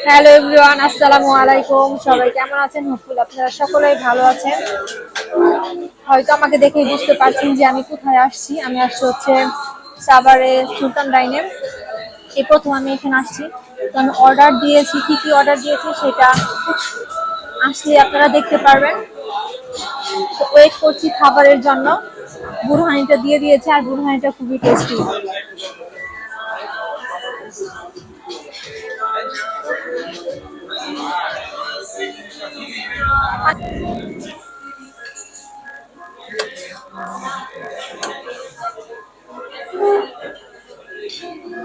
Hello everyone, আসসালামু আলাইকুম। সবাই কেমন আছেন? হোপফুল আপনারা সকলেই ভালো আছেন। হয়তো আমাকে দেখেই বুঝতে পারছেন যে আমি কোথায় আসছি। আমি আসছি হচ্ছে সাভারে সুলতান ডাইনে। এই প্রথম আমি এখানে আসছি। তো আমি অর্ডার দিয়েছি, কি কি অর্ডার দিয়েছি সেটা আসলে আপনারা দেখতে পারবেন। তো ওয়েট করছি খাবারের জন্য। বুরহানিটা দিয়ে দিয়েছে, আর বুরহানিটা খুবই টেস্টি।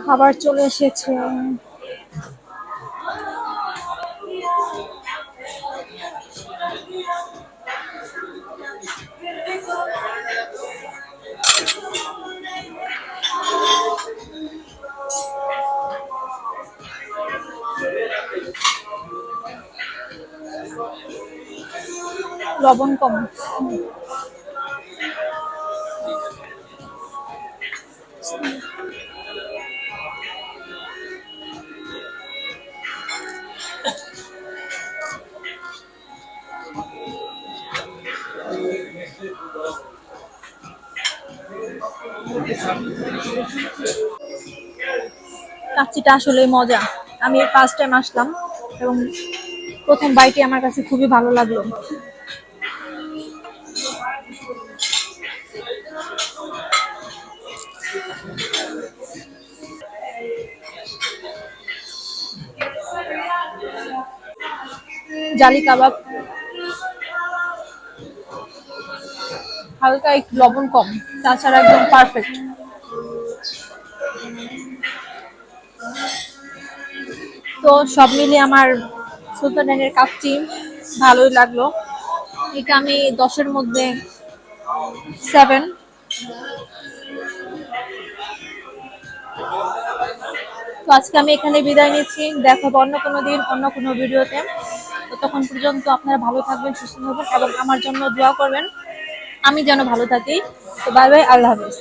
খাবার চলে এসেছে। লবণ কম। কাচ্চিটা আসলে মজা। আমি ফার্স্ট টাইম আসলাম এবং প্রথম বাইটে আমার কাছে খুবই ভালো লাগলো। জালি কাবাব, হালকা একটু লবণ কম, তাছাড়া একদম পারফেক্ট। তো সব মিলিয়ে আমার সুলতানের কাচ্চি ভালোই লাগলো। এটা আমি 10-এর মধ্যে 7। তো আজকে আমি এখানে বিদায় নিচ্ছি। দেখা হবে অন্য কোনো দিন, অন্য কোনো ভিডিওতে। ততক্ষণ পর্যন্ত আপনারা ভালো থাকবেন, সুস্থ থাকবেন এবং আমার জন্য দোয়া করবেন, আমি যেন ভালো থাকি। তো বাই বাই, আল্লাহ হাফেজ।